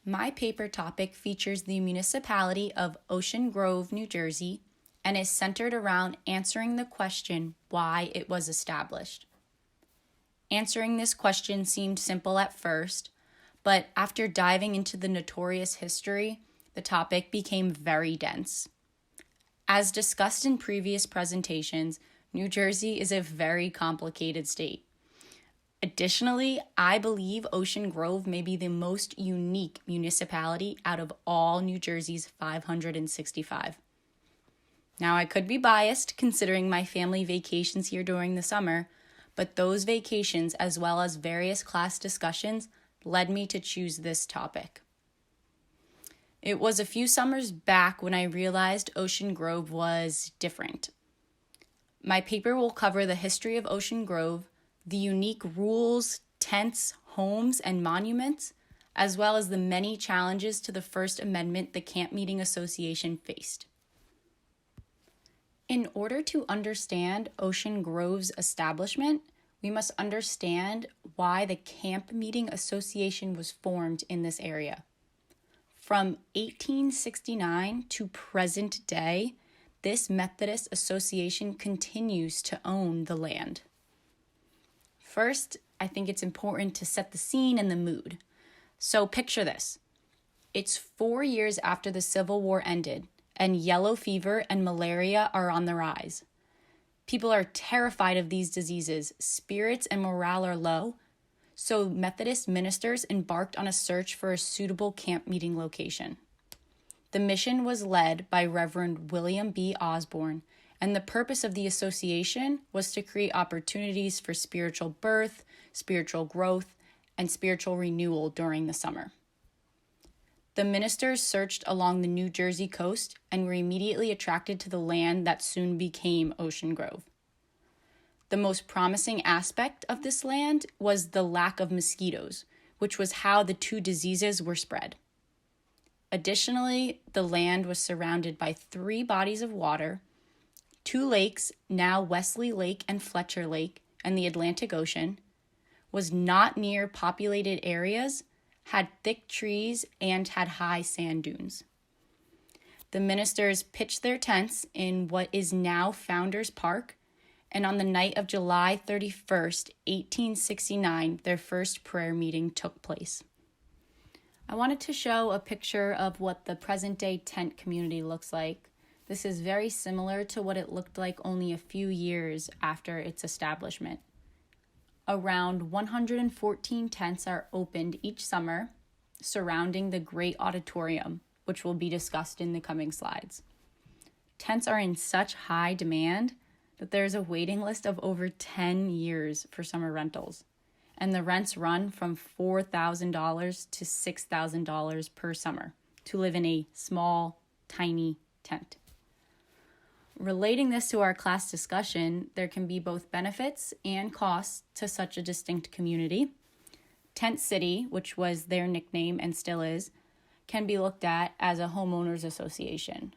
My paper topic features the municipality of Ocean Grove, New Jersey, and is centered around answering the question why it was established. Answering this question seemed simple at first, but after diving into the notorious history, the topic became very dense. As discussed in previous presentations, New Jersey is a very complicated state. Additionally, I believe Ocean Grove may be the most unique municipality out of all New Jersey's 565. Now, I could be biased considering my family vacations here during the summer, but those vacations, as well as various class discussions, led me to choose this topic. It was a few summers back when I realized Ocean Grove was different. My paper will cover the history of Ocean Grove, the unique rules, tents, homes, and monuments, as well as the many challenges to the First Amendment the Camp Meeting Association faced. In order to understand Ocean Grove's establishment, we must understand why the Camp Meeting Association was formed in this area. From 1869 to present day, this Methodist association continues to own the land. First, I think it's important to set the scene and the mood. So picture this. It's 4 years after the Civil War ended, and yellow fever and malaria are on the rise. People are terrified of these diseases, spirits and morale are low, so Methodist ministers embarked on a search for a suitable camp meeting location. The mission was led by Reverend William B. Osborne, and the purpose of the association was to create opportunities for spiritual birth, spiritual growth, and spiritual renewal during the summer. The ministers searched along the New Jersey coast and were immediately attracted to the land that soon became Ocean Grove. The most promising aspect of this land was the lack of mosquitoes, which was how the two diseases were spread. Additionally, the land was surrounded by 3 bodies of water, 2 lakes, now Wesley Lake and Fletcher Lake, and the Atlantic Ocean, was not near populated areas, had thick trees, and had high sand dunes. The ministers pitched their tents in what is now Founders Park, and on the night of July 31st, 1869, their first prayer meeting took place. I wanted to show a picture of what the present-day tent community looks like. This is very similar to what it looked like only a few years after its establishment. Around 114 tents are opened each summer surrounding the great auditorium, which will be discussed in the coming slides. Tents are in such high demand that there's a waiting list of over 10 years for summer rentals, and the rents run from $4,000 to $6,000 per summer to live in a small, tiny tent. Relating this to our class discussion, there can be both benefits and costs to such a distinct community. Tent City, which was their nickname and still is, can be looked at as a homeowners association.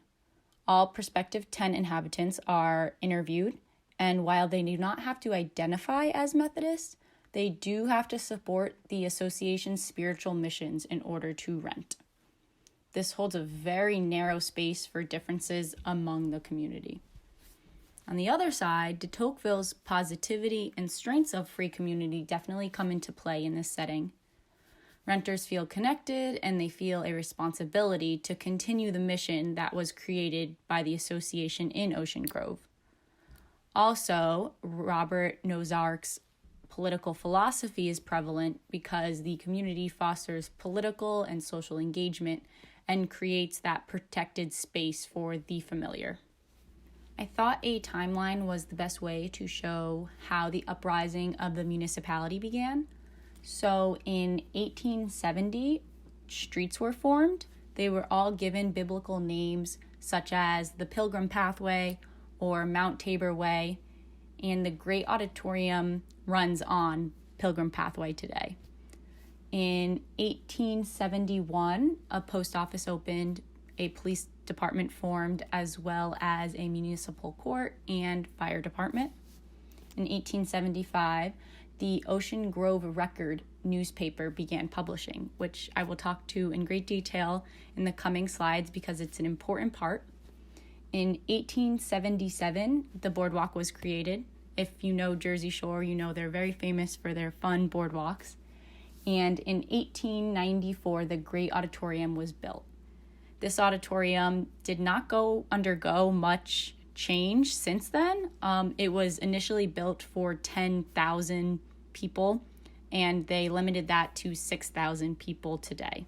All prospective tent inhabitants are interviewed, and while they do not have to identify as Methodists, they do have to support the association's spiritual missions in order to rent. This holds a very narrow space for differences among the community. On the other side, de Tocqueville's positivity and strengths of free community definitely come into play in this setting. Renters feel connected and they feel a responsibility to continue the mission that was created by the association in Ocean Grove. Also, Robert Nozick's political philosophy is prevalent because the community fosters political and social engagement and creates that protected space for the familiar. I thought a timeline was the best way to show how the uprising of the municipality began. So in 1870, streets were formed. They were all given biblical names such as the Pilgrim Pathway or Mount Tabor Way, and the Great Auditorium runs on Pilgrim Pathway today. In 1871, a post office opened, a police department formed, as well as a municipal court and fire department. In 1875, the Ocean Grove Record newspaper began publishing, which I will talk to in great detail in the coming slides because it's an important part. In 1877, the boardwalk was created. If you know Jersey Shore, you know they're very famous for their fun boardwalks. And in 1894, the Great Auditorium was built. This auditorium did not undergo much change since then. It was initially built for 10,000 people, and they limited that to 6,000 people today.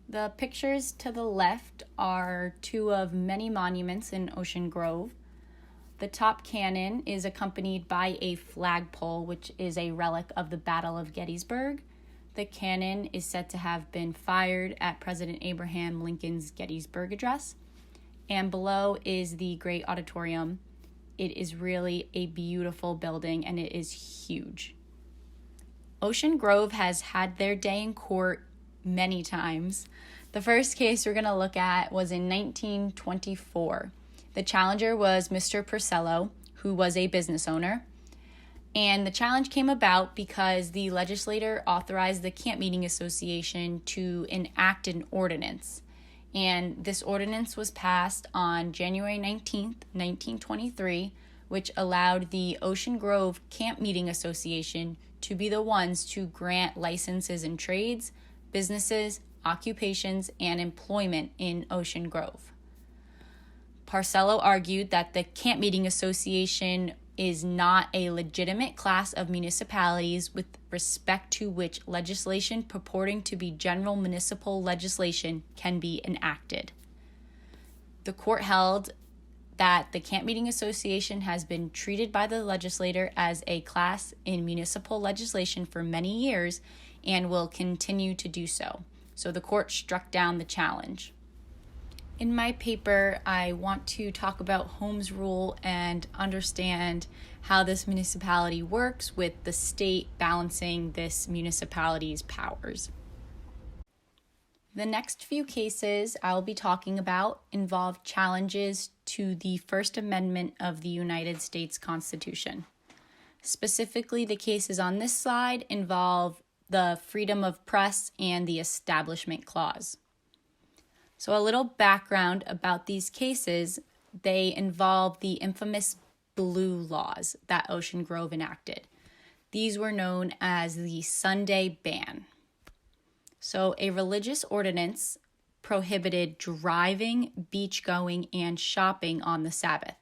The pictures to the left are two of many monuments in Ocean Grove. The top cannon is accompanied by a flagpole, which is a relic of the Battle of Gettysburg. The cannon is said to have been fired at President Abraham Lincoln's Gettysburg Address. And below is the Great Auditorium. It is really a beautiful building, and it is huge. Ocean Grove has had their day in court many times. The first case we're going to look at was in 1924. The challenger was Mr. Purcello, who was a business owner. And the challenge came about because the legislator authorized the Camp Meeting Association to enact an ordinance. And this ordinance was passed on January 19th, 1923, which allowed the Ocean Grove Camp Meeting Association to be the ones to grant licenses in trades, businesses, occupations, and employment in Ocean Grove. Purcello argued that the Camp Meeting Association is not a legitimate class of municipalities with respect to which legislation purporting to be general municipal legislation can be enacted. The court held that the Camp Meeting Association has been treated by the legislator as a class in municipal legislation for many years and will continue to do so. So the court struck down the challenge. In my paper, I want to talk about Holmes Rule and understand how this municipality works with the state balancing this municipality's powers. The next few cases I'll be talking about involve challenges to the First Amendment of the United States Constitution. Specifically, the cases on this slide involve the freedom of press and the Establishment Clause. So a little background about these cases: they involve the infamous blue laws that Ocean Grove enacted. These were known as the Sunday Ban. So a religious ordinance prohibited driving, beach going, and shopping on the Sabbath.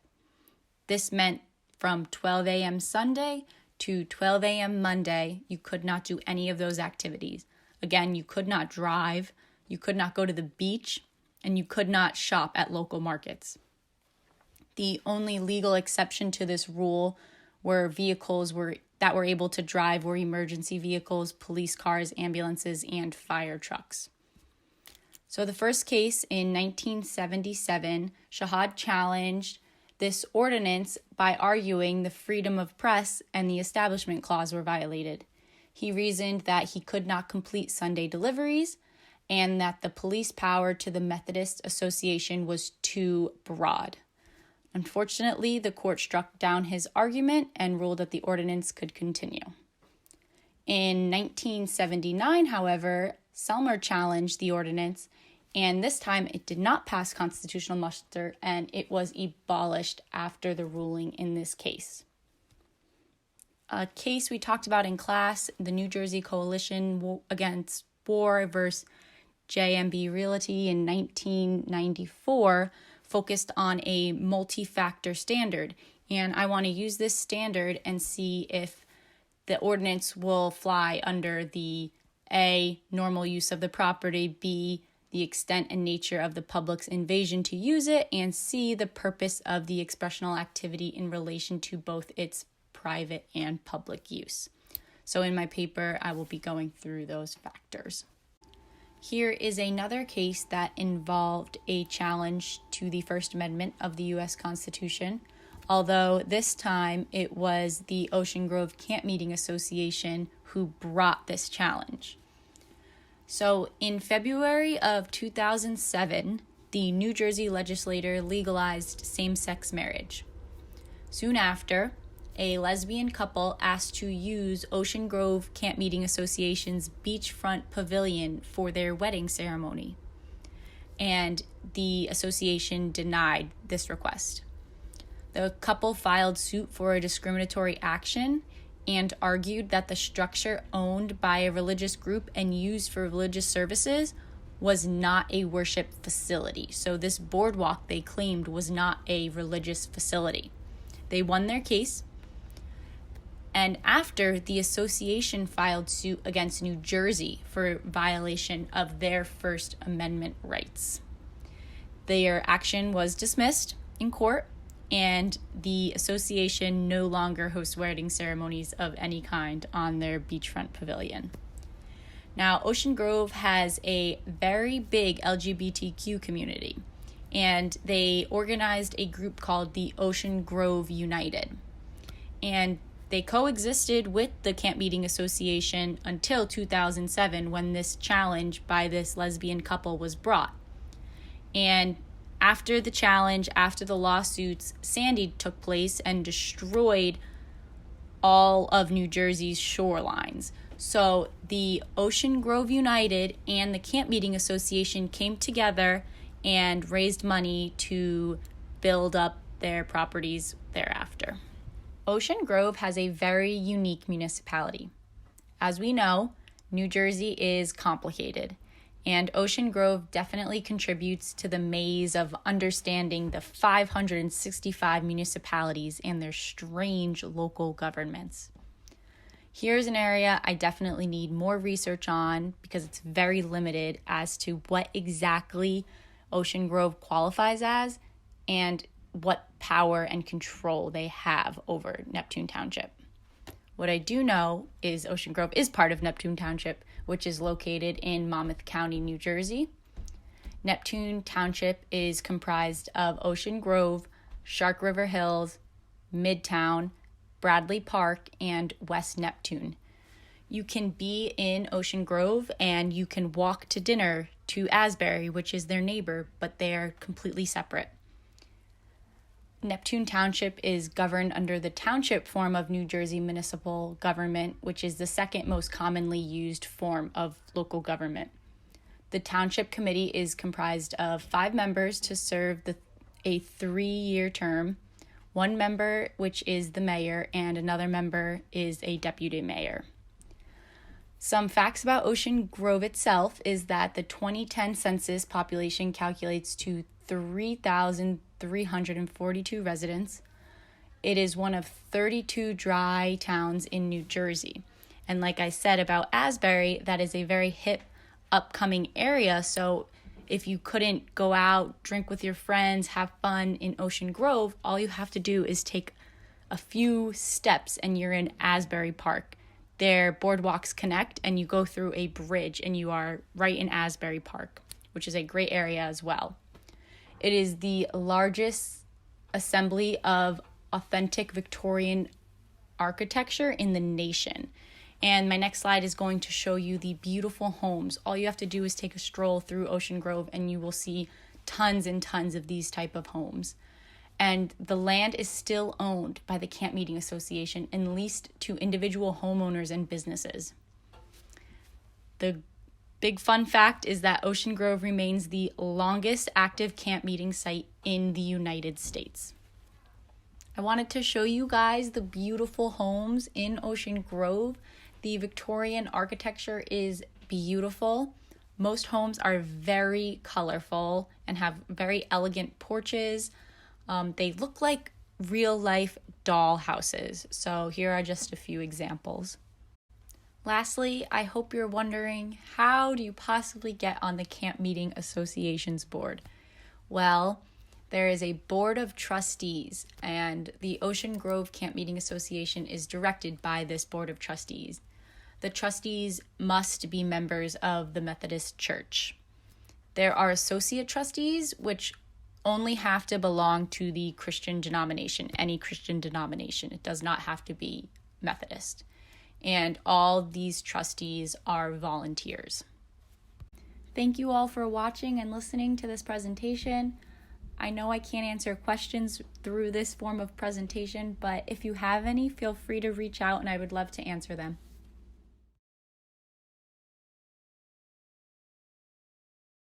This meant from 12 a.m. Sunday to 12 a.m. Monday, you could not do any of those activities. Again, you could not drive, you could not go to the beach, and you could not shop at local markets. The only legal exception to this rule were vehicles that were able to drive were emergency vehicles, police cars, ambulances, and fire trucks. So the first case in 1977, Shahad challenged this ordinance by arguing the freedom of press and the Establishment Clause were violated. He reasoned that he could not complete Sunday deliveries and that the police power to the Methodist Association was too broad. Unfortunately, the court struck down his argument and ruled that the ordinance could continue. In 1979, however, Selmer challenged the ordinance, and this time it did not pass constitutional muster, and it was abolished after the ruling in this case. A case we talked about in class, the New Jersey Coalition Against War versus JMB Realty in 1994, focused on a multi-factor standard. And I want to use this standard and see if the ordinance will fly under the A, normal use of the property, B, the extent and nature of the public's invasion to use it, and C, the purpose of the expressional activity in relation to both its private and public use. So in my paper, I will be going through those factors. Here is another case that involved a challenge to the First Amendment of the U.S. Constitution, although this time it was the Ocean Grove Camp Meeting Association who brought this challenge. So in February of 2007, the New Jersey legislature legalized same-sex marriage. Soon after, a lesbian couple asked to use Ocean Grove Camp Meeting Association's beachfront pavilion for their wedding ceremony, and the association denied this request. The couple filed suit for a discriminatory action and argued that the structure owned by a religious group and used for religious services was not a worship facility. So this boardwalk, they claimed, was not a religious facility. They won their case, and after, the association filed suit against New Jersey for violation of their First Amendment rights. Their action was dismissed in court, and the association no longer hosts wedding ceremonies of any kind on their beachfront pavilion. Now, Ocean Grove has a very big LGBTQ community, and they organized a group called the Ocean Grove United. And they coexisted with the Camp Meeting Association until 2007, when this challenge by this lesbian couple was brought. And after the challenge, after the lawsuits, Sandy took place and destroyed all of New Jersey's shorelines. So the Ocean Grove United and the Camp Meeting Association came together and raised money to build up their properties thereafter. Ocean Grove has a very unique municipality. As we know, New Jersey is complicated, and Ocean Grove definitely contributes to the maze of understanding the 565 municipalities and their strange local governments. Here's an area I definitely need more research on because it's very limited as to what exactly Ocean Grove qualifies as and what power and control they have over Neptune Township. What I do know is Ocean Grove is part of Neptune Township, which is located in Monmouth County, New Jersey. Neptune Township is comprised of Ocean Grove, Shark River Hills, Midtown, Bradley Park, and West Neptune. You can be in Ocean Grove and you can walk to dinner to Asbury, which is their neighbor, but they are completely separate. Neptune Township is governed under the township form of New Jersey municipal government, which is the second most commonly used form of local government. The township committee is comprised of 5 members to serve a 3-year term, 1 member, which is the mayor, and another member is a deputy mayor. Some facts about Ocean Grove itself is that the 2010 census population calculates to 3,342 residents. It is one of 32 dry towns in New Jersey. And like I said about Asbury, that is a very hip, upcoming area. So if you couldn't go out, drink with your friends, have fun in Ocean Grove, all you have to do is take a few steps and you're in Asbury Park. Their boardwalks connect and you go through a bridge and you are right in Asbury Park, which is a great area as well. It is the largest assembly of authentic Victorian architecture in the nation. And my next slide is going to show you the beautiful homes. All you have to do is take a stroll through Ocean Grove and you will see tons and tons of these type of homes. And the land is still owned by the Camp Meeting Association and leased to individual homeowners and businesses. The big fun fact is that Ocean Grove remains the longest active camp meeting site in the United States. I wanted to show you guys the beautiful homes in Ocean Grove. The Victorian architecture is beautiful. Most homes are very colorful and have very elegant porches. They look like real-life doll houses. So here are just a few examples. Lastly, I hope you're wondering, how do you possibly get on the Camp Meeting Association's board? Well, there is a board of trustees, and the Ocean Grove Camp Meeting Association is directed by this board of trustees. The trustees must be members of the Methodist Church. There are associate trustees, which only have to belong to the Christian denomination, any Christian denomination. It does not have to be Methodist. And all these trustees are volunteers. Thank you all for watching and listening to this presentation. I know I can't answer questions through this form of presentation, but if you have any, feel free to reach out and I would love to answer them.